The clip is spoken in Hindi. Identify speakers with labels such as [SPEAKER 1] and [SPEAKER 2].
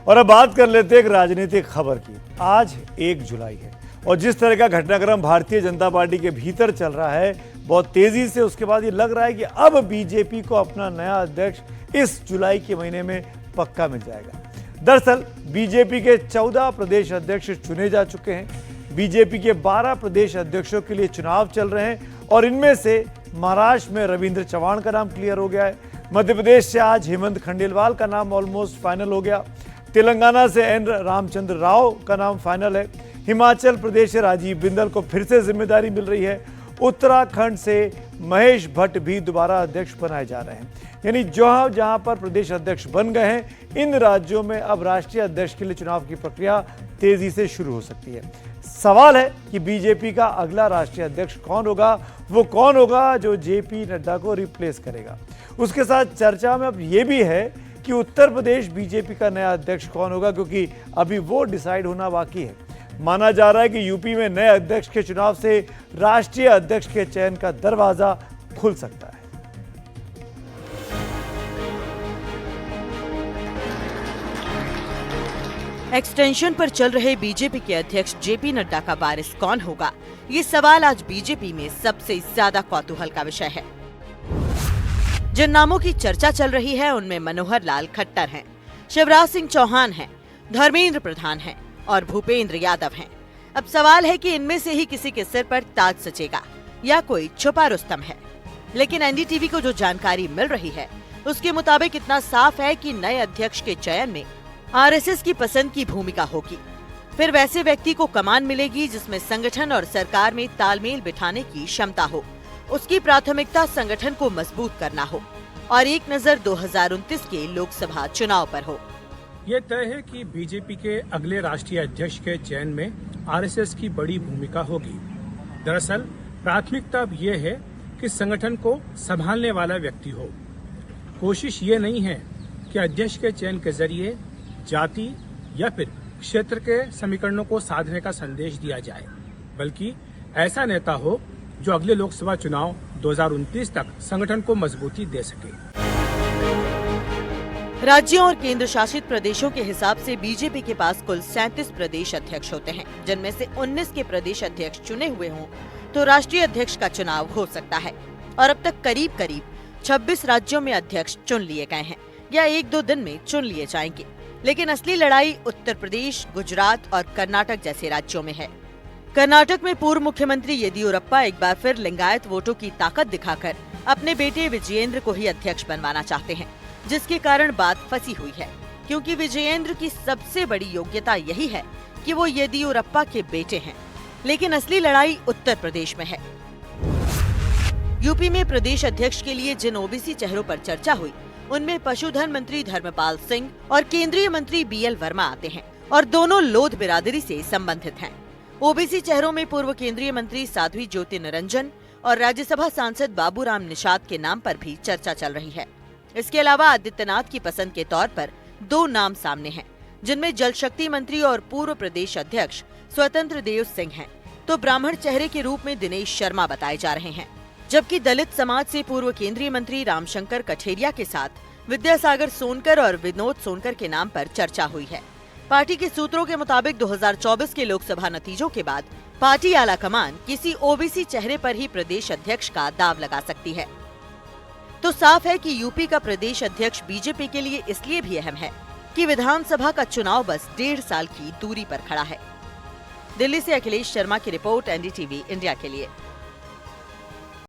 [SPEAKER 1] और अब बात कर लेते हैं एक राजनीतिक खबर की। आज 1 जुलाई है और जिस तरह का घटनाक्रम भारतीय जनता पार्टी के भीतर चल रहा है बहुत तेजी से, उसके बाद ये लग रहा है कि अब बीजेपी को अपना नया अध्यक्ष इस जुलाई के महीने में पक्का मिल जाएगा। दरअसल बीजेपी के 14 प्रदेश अध्यक्ष चुने जा चुके हैं। बीजेपी के 12 प्रदेश अध्यक्षों के लिए चुनाव चल रहे हैं और इनमें से महाराष्ट्र में रविंद्र चव्हाण का नाम क्लियर हो गया है। मध्य प्रदेश से आज हेमंत खंडेलवाल का नाम ऑलमोस्ट फाइनल हो गया। तेलंगाना से एन रामचंद्र राव का नाम फाइनल है। हिमाचल प्रदेश से राजीव बिंदल को फिर से जिम्मेदारी मिल रही है। उत्तराखंड से महेश भट्ट भी दोबारा अध्यक्ष बनाए जा रहे हैं। यानी जहां जहां पर प्रदेश अध्यक्ष बन गए हैं, इन राज्यों में अब राष्ट्रीय अध्यक्ष के लिए चुनाव की प्रक्रिया तेजी से शुरू हो सकती है। सवाल है कि बीजेपी का अगला राष्ट्रीय अध्यक्ष कौन होगा, वो कौन होगा जो जेपी नड्डा को रिप्लेस करेगा। उसके साथ चर्चा में अब ये भी है कि उत्तर प्रदेश बीजेपी का नया अध्यक्ष कौन होगा, क्योंकि अभी वो डिसाइड होना बाकी है। माना जा रहा है कि यूपी में नए अध्यक्ष के चुनाव से राष्ट्रीय अध्यक्ष के चयन का दरवाजा खुल सकता है।
[SPEAKER 2] एक्सटेंशन पर चल रहे बीजेपी के अध्यक्ष जेपी नड्डा का वारिस कौन होगा, ये सवाल आज बीजेपी में सबसे ज्यादा कौतूहल का विषय है। जिन नामों की चर्चा चल रही है उनमें मनोहर लाल खट्टर हैं, शिवराज सिंह चौहान हैं, धर्मेंद्र प्रधान हैं और भूपेंद्र यादव हैं। अब सवाल है कि इनमें से ही किसी के सिर पर ताज सजेगा या कोई छुपा रुस्तम है। लेकिन एनडीटीवी को जो जानकारी मिल रही है उसके मुताबिक इतना साफ है कि नए अध्यक्ष के चयन में आरएसएस की पसंद की भूमिका होगी। फिर वैसे व्यक्ति को कमान मिलेगी जिसमें संगठन और सरकार में तालमेल बिठाने की क्षमता हो। उसकी प्राथमिकता संगठन को मजबूत करना हो और एक नजर 2029 के लोकसभा चुनाव पर हो।
[SPEAKER 3] ये तय है कि बीजेपी के अगले राष्ट्रीय अध्यक्ष के चयन में आरएसएस की बड़ी भूमिका होगी। दरअसल प्राथमिकता अब ये है कि संगठन को संभालने वाला व्यक्ति हो। कोशिश ये नहीं है कि अध्यक्ष के चयन के जरिए जाति या फिर क्षेत्र के समीकरणों को साधने का संदेश दिया जाए, बल्कि ऐसा नेता हो जो अगले लोकसभा चुनाव 2029 तक संगठन को मजबूती दे सके।
[SPEAKER 2] राज्यों और केंद्र शासित प्रदेशों के हिसाब से बीजेपी के पास कुल 37 प्रदेश अध्यक्ष होते हैं, जिनमें से 19 के प्रदेश अध्यक्ष चुने हुए हों तो राष्ट्रीय अध्यक्ष का चुनाव हो सकता है। और अब तक करीब 26 राज्यों में अध्यक्ष चुन लिए गए हैं या 1-2 दिन में चुन लिए जाएंगे। लेकिन असली लड़ाई उत्तर प्रदेश, गुजरात और कर्नाटक जैसे राज्यों में है। कर्नाटक में पूर्व मुख्यमंत्री येदियुरप्पा एक बार फिर लिंगायत वोटों की ताकत दिखाकर अपने बेटे विजयेंद्र को ही अध्यक्ष बनवाना चाहते हैं, जिसके कारण बात फंसी हुई है, क्योंकि विजयेंद्र की सबसे बड़ी योग्यता यही है कि वो येदियुरप्पा के बेटे हैं। लेकिन असली लड़ाई उत्तर प्रदेश में है। यूपी में प्रदेश अध्यक्ष के लिए जिन ओबीसी चेहरों पर चर्चा हुई उनमें पशुधन मंत्री धर्मपाल सिंह और केंद्रीय मंत्री बीएल वर्मा आते हैं और दोनों लोध बिरादरी से संबंधित हैं। ओबीसी चेहरों में पूर्व केंद्रीय मंत्री साध्वी ज्योति निरंजन और राज्यसभा सांसद बाबूराम निषाद के नाम पर भी चर्चा चल रही है। इसके अलावा आदित्यनाथ की पसंद के तौर पर 2 नाम सामने हैं, जिनमें जल शक्ति मंत्री और पूर्व प्रदेश अध्यक्ष स्वतंत्र देव सिंह हैं, तो ब्राह्मण चेहरे के रूप में दिनेश शर्मा बताए जा रहे हैं। जबकि दलित समाज से पूर्व केंद्रीय मंत्री रामशंकर कठेरिया के साथ विद्यासागर सोनकर और विनोद सोनकर के नाम पर चर्चा हुई है। पार्टी के सूत्रों के मुताबिक 2024 के लोकसभा नतीजों के बाद पार्टी आला कमान किसी ओबीसी चेहरे पर ही प्रदेश अध्यक्ष का दाव लगा सकती है। तो साफ है कि यूपी का प्रदेश अध्यक्ष बीजेपी के लिए इसलिए भी अहम है कि विधानसभा का चुनाव बस 1.5 साल की दूरी पर खड़ा है। दिल्ली से अखिलेश शर्मा की रिपोर्ट, एनडीटीवी इंडिया के लिए।